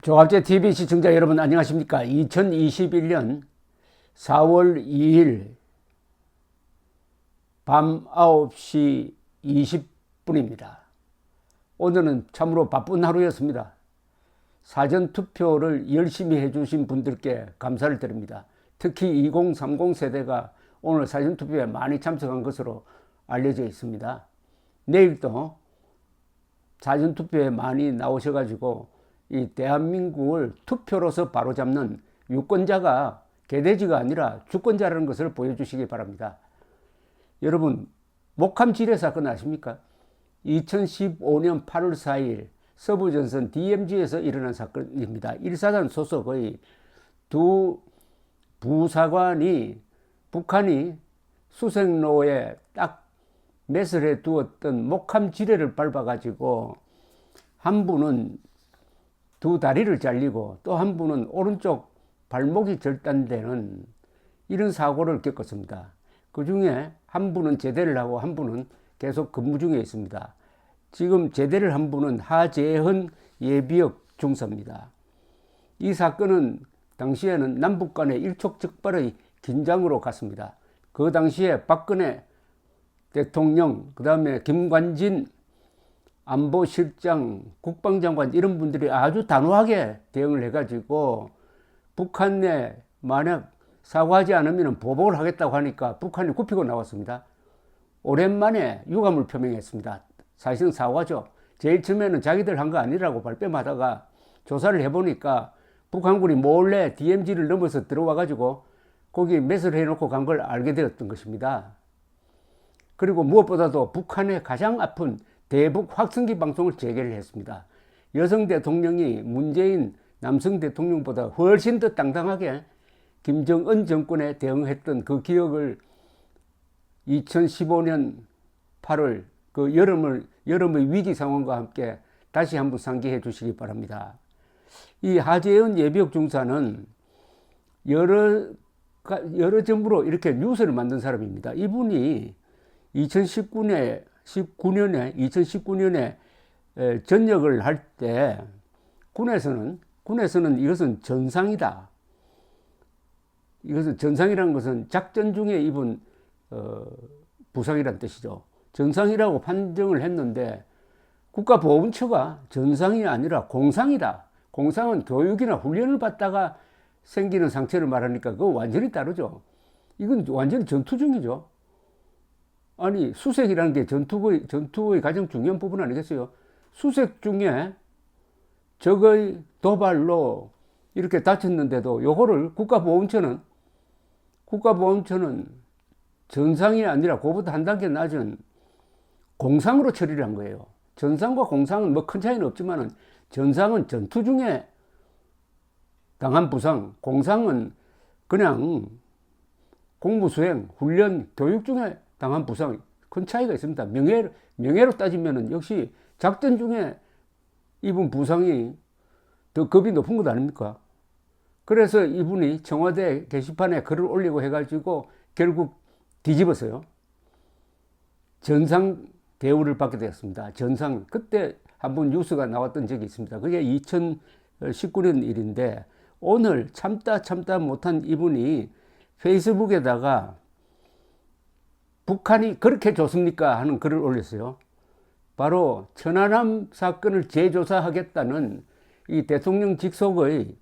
조갑제 TV 시청자 여러분 안녕하십니까? 2021년 4월 2일 밤 9시 20분입니다. 오늘은 참으로 바쁜 하루였습니다. 사전투표를 열심히 해주신 분들께 감사를 드립니다. 특히 2030 세대가 오늘 사전투표에 많이 참석한 것으로 알려져 있습니다. 내일도 사전투표에 많이 나오셔가지고 이 대한민국을 투표로서 바로잡는 유권자가 개돼지가 아니라 주권자라는 것을 보여주시기 바랍니다. 여러분, 목함 지뢰 사건 아십니까? 2015년 8월 4일 서부전선 DMZ에서 일어난 사건입니다. 1사단 소속의 두 부사관이 북한이 수색로에 딱 매설해 두었던 목함 지뢰를 밟아가지고 한 분은 두 다리를 잘리고 또 한 분은 오른쪽 발목이 절단되는 이런 사고를 겪었습니다. 그 중에 한 분은 제대를 하고 한 분은 계속 근무 중에 있습니다. 지금 제대를 한 분은 하재헌 예비역 중사입니다. 이 사건은 당시에는 남북 간의 일촉즉발의 긴장으로 갔습니다. 그 당시에 박근혜 대통령, 그 다음에 김관진 안보실장, 국방장관 이런 분들이 아주 단호하게 대응을 해가지고 북한에 만약 사과하지 않으면 보복을 하겠다고 하니까 북한이 굽히고 나왔습니다. 오랜만에 유감을 표명했습니다. 사실은 사과죠. 제일 처음에는 자기들 한 거 아니라고 발뺌하다가 조사를 해보니까 북한군이 몰래 DMZ를 넘어서 들어와가지고 거기 매설을 해놓고 간 걸 알게 되었던 것입니다. 그리고 무엇보다도 북한의 가장 아픈 대북 확성기 방송을 재개를 했습니다. 여성 대통령이 문재인 남성 대통령보다 훨씬 더 당당하게 김정은 정권에 대응했던 그 기억을 2015년 8월 그 여름의 위기 상황과 함께 다시 한번 상기해 주시기 바랍니다. 이 하재헌 예비역 중사는 여러 점으로 이렇게 뉴스를 만든 사람입니다. 이분이 2019년에 전역을 할 때 군에서는 이것은 전상이다. 이것은 전상이라는 것은 작전 중에 입은 부상이란 뜻이죠. 전상이라고 판정을 했는데 국가보훈처가 전상이 아니라 공상이다. 공상은 교육이나 훈련을 받다가 생기는 상처를 말하니까 그거 완전히 다르죠. 이건 완전히 전투 중이죠. 아니, 수색이라는 게 전투의 가장 중요한 부분 아니겠어요? 수색 중에 적의 도발로 이렇게 다쳤는데도 요거를 국가보훈처는 전상이 아니라 그보다 한 단계 낮은 공상으로 처리를 한 거예요. 전상과 공상은 뭐 큰 차이는 없지만은 전상은 전투 중에 당한 부상, 공상은 그냥 공무수행, 훈련, 교육 중에 당한 부상, 큰 차이가 있습니다. 명예로 따지면은 역시 작전 중에 입은 부상이 더 급이 높은 것 아닙니까? 그래서 이분이 청와대 게시판에 글을 올리고 해가지고 결국 뒤집었어요. 전상 대우를 받게 되었습니다. 전상, 그때 한번 뉴스가 나왔던 적이 있습니다. 그게 2019년 일인데 오늘 참다 못한 이분이 페이스북에다가 북한이 그렇게 좋습니까? 하는 글을 올렸어요. 바로 천안함 사건을 재조사하겠다는 이 대통령 직속의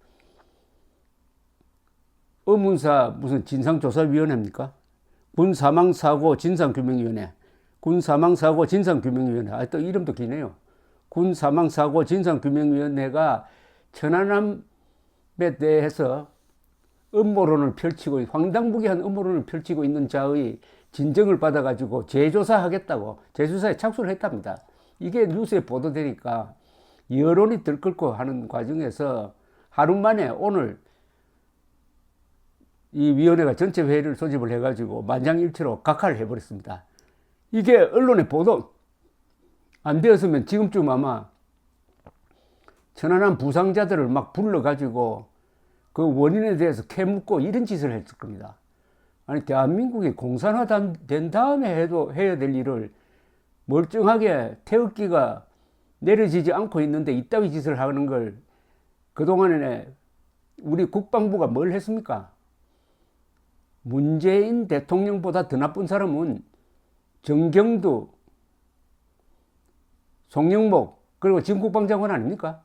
의문사 무슨 진상조사위원회입니까? 군사망사고 진상규명위원회. 군사망사고 진상규명위원회. 아, 또 이름도 기네요. 군사망사고 진상규명위원회가 천안함에 대해서 음모론을 펼치고 황당무계한 음모론을 펼치고 있는 자의 진정을 받아가지고 재조사하겠다고 재조사에 착수를 했답니다. 이게 뉴스에 보도되니까 여론이 들끓고 하는 과정에서 하루 만에 오늘 이 위원회가 전체 회의를 소집을 해가지고 만장일치로 각하를 해버렸습니다. 이게 언론에 보도 안 되었으면 지금쯤 아마 천안함 부상자들을 막 불러가지고 그 원인에 대해서 캐묻고 이런 짓을 했을 겁니다. 아니, 대한민국이 공산화된 다음에 해야 될 일을 멀쩡하게 태극기가 내려지지 않고 있는데 이따위 짓을 하는 걸 그동안에 우리 국방부가 뭘 했습니까? 문재인 대통령보다 더 나쁜 사람은 정경두, 송영목, 그리고 지금 국방장관 아닙니까?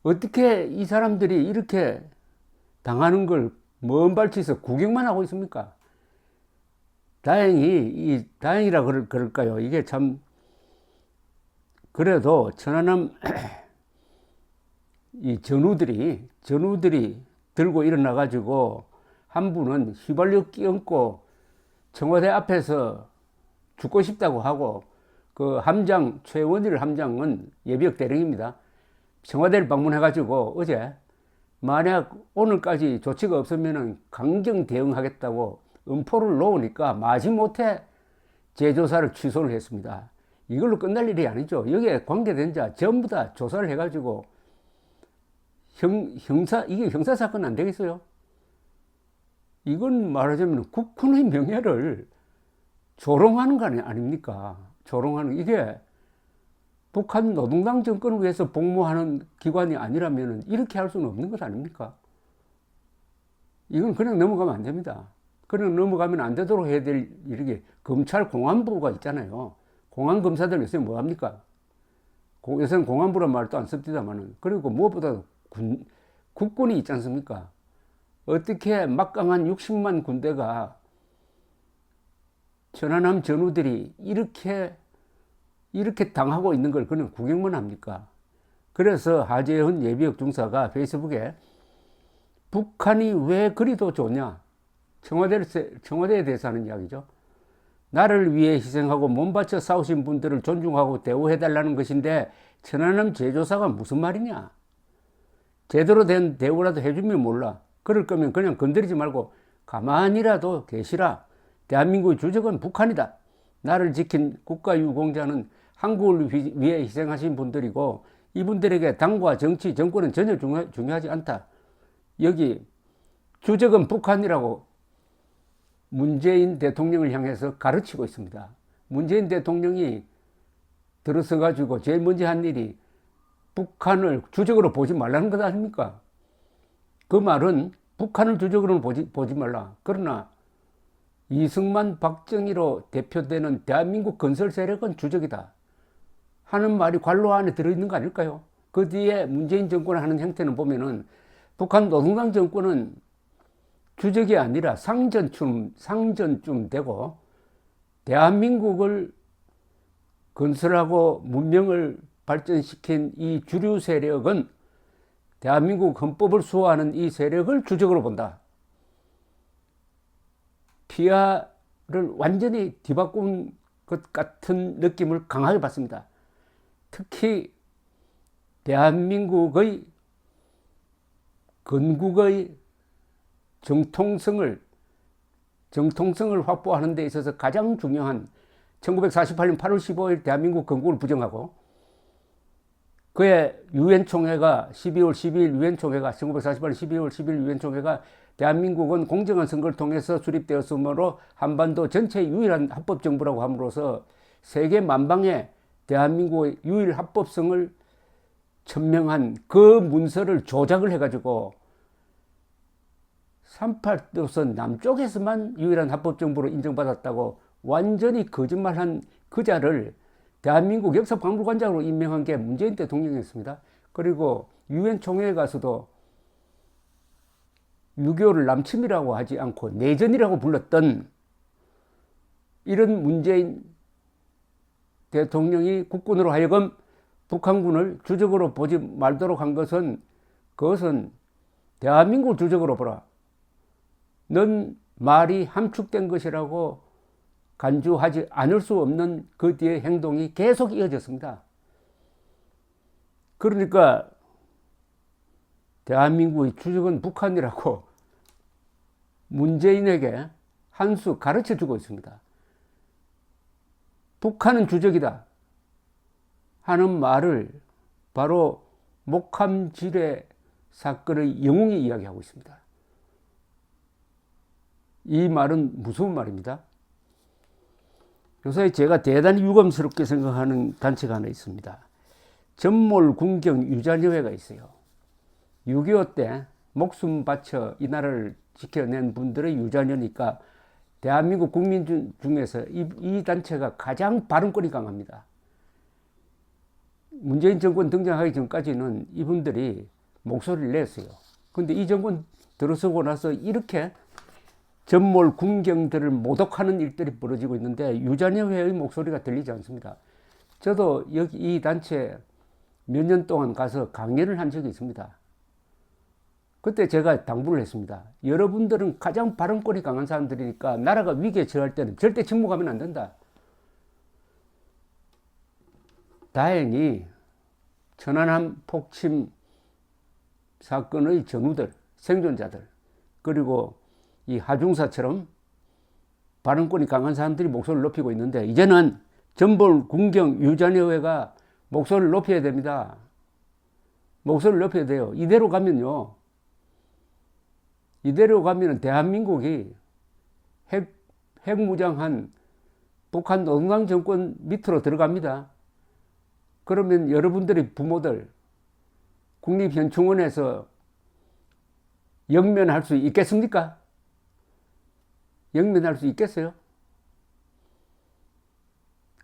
어떻게 이 사람들이 이렇게 당하는 걸 먼 발치에서 구경만 하고 있습니까? 다행이라 그럴까요? 이게 참, 그래도 천안함 이 전우들이 들고 일어나가지고 한 분은 휘발유 끼얹고 청와대 앞에서 죽고 싶다고 하고, 그 함장, 최원일 함장은 예비역 대령입니다. 청와대를 방문해가지고 어제 만약 오늘까지 조치가 없으면 강경 대응하겠다고 음포를 놓으니까 마지못해 재조사를 취소를 했습니다. 이걸로 끝날 일이 아니죠. 여기에 관계된 자 전부 다 조사를 해가지고 이게 형사사건 안 되겠어요? 이건 말하자면 국군의 명예를 조롱하는 거 아닙니까? 조롱하는, 이게 북한 노동당 정권을 위해서 복무하는 기관이 아니라면 이렇게 할 수는 없는 것 아닙니까? 이건 그냥 넘어가면 안 됩니다. 그냥 넘어가면 안 되도록 해야 될 일이, 검찰 공안부가 있잖아요. 공안검사들 요새 뭐 합니까? 요새는 공안부란 말도 안 씁니다만은. 그리고 무엇보다 국군이 있지 않습니까? 어떻게 막강한 60만 군대가 천안함 전우들이 이렇게 당하고 있는 걸 그냥 구경만 합니까? 그래서 하재헌 예비역 중사가 페이스북에 북한이 왜 그리도 좋냐? 청와대에 대해서 하는 이야기죠. 나를 위해 희생하고 몸바쳐 싸우신 분들을 존중하고 대우해달라는 것인데 천안함 재조사가 무슨 말이냐? 제대로 된 대우라도 해주면 몰라. 그럴 거면 그냥 건드리지 말고 가만히라도 계시라. 대한민국의 주적은 북한이다. 나를 지킨 국가유공자는 한국을 위해 희생하신 분들이고 이분들에게 당과 정치, 정권은 전혀 중요하지 않다. 여기 주적은 북한이라고 문재인 대통령을 향해서 가르치고 있습니다. 문재인 대통령이 들어서 가지고 제일 먼저 한 일이 북한을 주적으로 보지 말라는 것 아닙니까? 그 말은 북한을 주적으로 보지 말라. 그러나 이승만, 박정희로 대표되는 대한민국 건설 세력은 주적이다 하는 말이 관로 안에 들어있는 거 아닐까요? 그 뒤에 문재인 정권을 하는 형태는 보면은 북한 노동당 정권은 주적이 아니라 상전쯤 되고 대한민국을 건설하고 문명을 발전시킨 이 주류 세력은 대한민국 헌법을 수호하는 이 세력을 주적으로 본다. 피아를 완전히 뒤바꾼 것 같은 느낌을 강하게 받습니다. 특히 대한민국의 건국의 정통성을 확보하는 데 있어서 가장 중요한 1948년 8월 15일 대한민국 건국을 부정하고 그의 유엔 총회가 12월 12일 유엔 총회가 1948년 12월 10일 유엔 총회가 대한민국은 공정한 선거를 통해서 수립되었으므로 한반도 전체의 유일한 합법 정부라고 함으로써 세계 만방에 대한민국의 유일 합법성을 천명한 그 문서를 조작을 해가지고 38도선 남쪽에서만 유일한 합법 정부로 인정받았다고 완전히 거짓말한 그 자를 대한민국 역사박물관장으로 임명한 게 문재인 대통령이었습니다. 그리고 유엔 총회에 가서도 6.25를 남침이라고 하지 않고 내전이라고 불렀던 이런 문재인 대통령이 국군으로 하여금 북한군을 주적으로 보지 말도록 한 것은 그것은 대한민국을 주적으로 보라. 넌 말이 함축된 것이라고 간주하지 않을 수 없는 그 뒤의 행동이 계속 이어졌습니다. 그러니까 대한민국의 주적은 북한이라고 문재인에게 한 수 가르쳐 주고 있습니다. 북한은 주적이다 하는 말을 바로 목함지뢰 사건의 영웅이 이야기하고 있습니다. 이 말은 무서운 말입니다. 요새 제가 대단히 유감스럽게 생각하는 단체가 하나 있습니다. 전몰 군경 유자녀회가 있어요. 6.25 때 목숨 바쳐 이 나라를 지켜낸 분들의 유전이니까 대한민국 국민 중에서 이 단체가 가장 발언권이 강합니다. 문재인 정권 등장하기 전까지는 이분들이 목소리를 냈어요. 근데 이 정권 들어서고 나서 이렇게 전몰 군경들을 모독하는 일들이 벌어지고 있는데 유자녀회의 목소리가 들리지 않습니다. 저도 여기 이 단체 몇 년 동안 가서 강연을 한 적이 있습니다. 그때 제가 당부를 했습니다. 여러분들은 가장 발언권이 강한 사람들이니까 나라가 위기에 처할 때는 절대 침묵하면 안 된다. 다행히 천안함 폭침 사건의 전우들, 생존자들, 그리고 이 하중사처럼 발언권이 강한 사람들이 목소리를 높이고 있는데 이제는 전몰 군경 유자녀회가 목소리를 높여야 됩니다. 목소리를 높여야 돼요. 이대로 가면요. 이대로 가면 대한민국이 핵무장한 북한 노동당 정권 밑으로 들어갑니다. 그러면 여러분들의 부모들 국립현충원에서 영면할 수 있겠습니까? 영면할 수 있겠어요?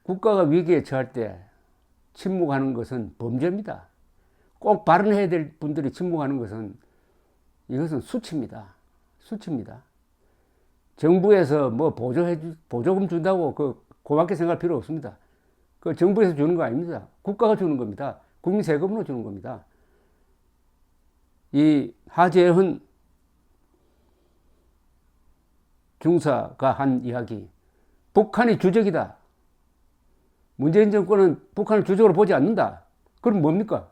국가가 위기에 처할 때 침묵하는 것은 범죄입니다. 꼭 발언해야 될 분들이 침묵하는 것은 이것은 수치입니다. 수치입니다. 정부에서 뭐 보조금 준다고 고맙게 생각할 필요 없습니다. 그 정부에서 주는 거 아닙니다. 국가가 주는 겁니다. 국민 세금으로 주는 겁니다. 이 하재헌 중사가 한 이야기, 북한이 주적이다. 문재인 정권은 북한을 주적으로 보지 않는다. 그럼 뭡니까?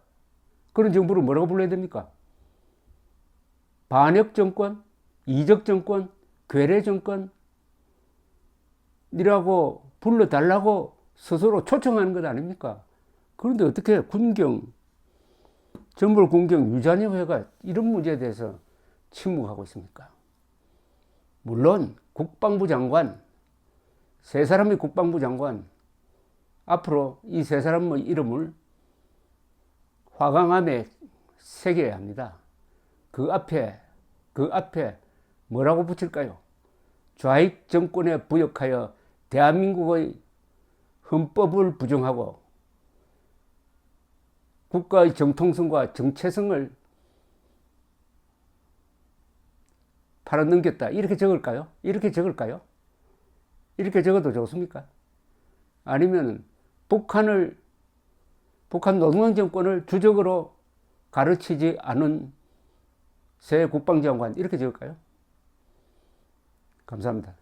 그런 정부를 뭐라고 불러야 됩니까? 반역 정권, 이적 정권, 괴뢰 정권이라고 불러달라고 스스로 초청하는 것 아닙니까? 그런데 어떻게 전몰 군경 유자녀회가 이런 문제에 대해서 침묵하고 있습니까? 물론 국방부 장관, 세 사람의 국방부 장관, 앞으로 이 세 사람의 이름을 화강암에 새겨야 합니다. 그 앞에 뭐라고 붙일까요? 좌익 정권에 부역하여 대한민국의 헌법을 부정하고 국가의 정통성과 정체성을 팔아넘겼다. 이렇게 적을까요? 이렇게 적어도 좋습니까? 아니면 북한 노동당 정권을 주적으로 가르치지 않은 새 국방장관 이렇게 적을까요? 감사합니다.